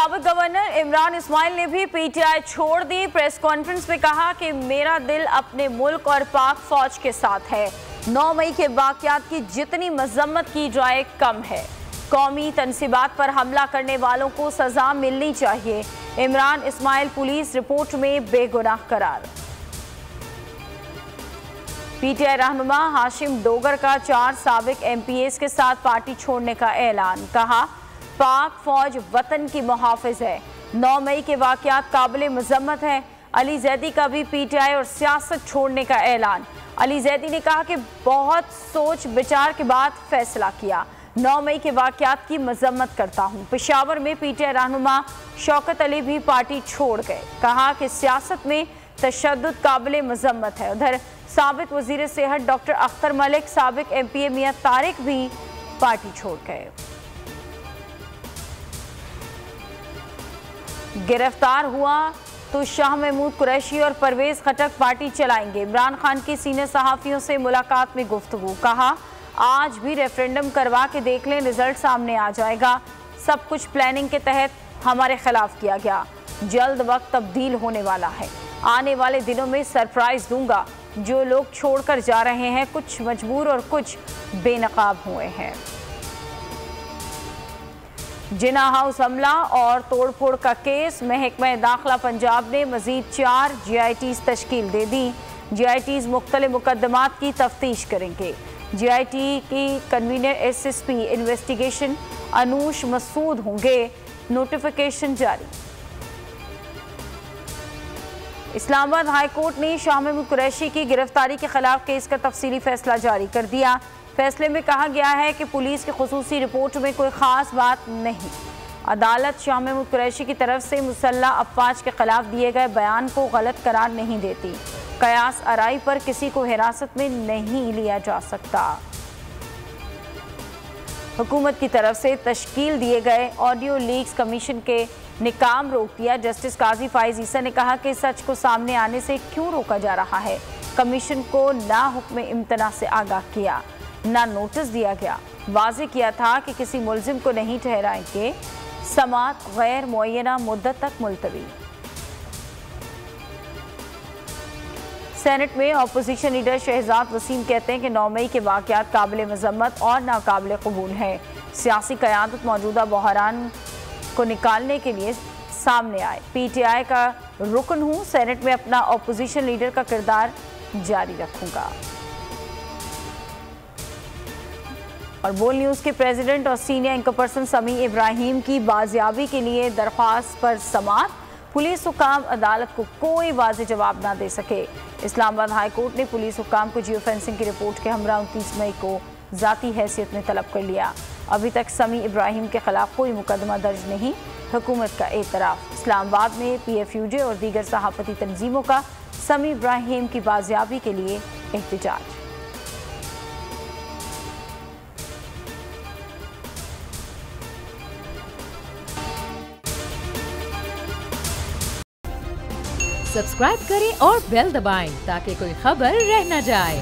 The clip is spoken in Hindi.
साबिक गवर्नर इमरान इस्माइल ने भी पीटीआई छोड़ दी। प्रेस कॉन्फ्रेंस में कहा कि मेरा दिल अपने मुल्क और पाक फौज के साथ है। 9 मई के वाक़यात की जितनी मजम्मत की जाए कम है। कौमी तनसीबात पर हमला करने वालों को सजा मिलनी चाहिए। इमरान इस्माइल पुलिस रिपोर्ट में बेगुनाह करार। पीटीआई रहनुमा हाशिम डोगर का 4 साबिक एमपीएस के साथ पार्टी छोड़ने का ऐलान। कहा, पाक फौज वतन की मुहाफिज है। 9 मई के वाक़यात काबिल मजम्मत है। अली जैदी का भी पीटीआई और सियासत छोड़ने का ऐलान। अली जैदी ने कहा कि बहुत सोच विचार के बाद फैसला किया। 9 मई के वाक़यात की मजम्मत करता हूँ। पेशावर में पीटीआई रहनुमा शौकत अली भी पार्टी छोड़ गए। कहा कि सियासत में तशद्दुद काबिल मजम्मत है। उधर साबिक वजीर सेहत डॉक्टर अख्तर मलिक, साबिक एमपीए मियां तारिक भी पार्टी छोड़ गए। गिरफ्तार हुआ तो शाह महमूद कुरैशी और परवेज खटक पार्टी चलाएंगे। इमरान खान की सीनियर सहाफ़ियों से मुलाकात में गुफ्तगू। कहा, आज भी रेफरेंडम करवा के देख लें, रिजल्ट सामने आ जाएगा। सब कुछ प्लानिंग के तहत हमारे खिलाफ किया गया। जल्द वक्त तब्दील होने वाला है। आने वाले दिनों में सरप्राइज दूंगा। जो लोग छोड़कर जा रहे हैं, कुछ मजबूर और कुछ बेनकाब हुए हैं। जिना हाउस हमला और तोड़फोड़ का केस, महकमा दाखिला पंजाब ने मजीद 4 GITs तश्कील दे दी। GITs मुख्तलिफ मुकदमात की तफ्तीश करेंगे। GIT की convener SSP investigation Anoosh Masood होंगे। नोटिफिकेशन जारी। इस्लामाबाद हाई कोर्ट ने शाह महमूद कुरैशी की गिरफ्तारी के खिलाफ केस का तफसीली फैसला जारी कर दिया। फैसले में कहा गया है कि पुलिस की खुसूसी रिपोर्ट में कोई खास बात नहीं। अदालत शाह महमूद कुरैशी की तरफ से मुसल्लह अफवाज के खिलाफ दिए गए बयान को गलत करार नहीं देती। कयास आराई पर किसी को हिरासत में नहीं लिया जा सकता। हुकूमत की तरफ से तश्कील दिए गए ऑडियो लीक्स कमीशन के ने काम रोक दिया। जस्टिस काजी फाइज ईसा ने कहा कि सच को सामने आने से क्यों रोका जा रहा है। कमीशन को ना हुक्म इम्तना से आगाह किया, ना नोटिस दिया गया। वाज़ेह किया था कि किसी मुल्जिम को नहीं ठहराएंगे। समात गैर मुअय्यना मुद्दत तक मुलतवी। सेनेट में अपोजिशन लीडर शहजाद वसीम कहते हैं कि 9 मई के वाक़यात काबिल मजम्मत और नाकाबिल कबूल है। सियासी क़यादत मौजूदा बहरान को निकालने के लिए सामने आए। पीटीआई का रुकन हूँ, सेनेट में अपना अपोजिशन लीडर का किरदार जारी रखूंगा। और बोल न्यूज़ के प्रेसिडेंट और सीनियर एंकर पर्सन समी इब्राहिम की बाजियाबी के लिए दरख्वास्त पर समाअत। पुलिस हुकाम अदालत को कोई वाज़ेह जवाब ना दे सके। इस्लामाबाद हाई कोर्ट ने पुलिस हुकाम को जियो फेंसिंग की रिपोर्ट के हमरा 29 मई को ज़ाती हैसियत में तलब कर लिया। अभी तक समी इब्राहिम के खिलाफ कोई मुकदमा दर्ज नहीं। हुकूमत का एतराफ़। इस्लामाबाद में PFUJ और दीगर सहाफ़ती तंजीमों का समी इब्राहिम की बाजियाबी के लिए एहतजाज। सब्सक्राइब करें और बेल दबाएं ताकि कोई खबर रह न जाए।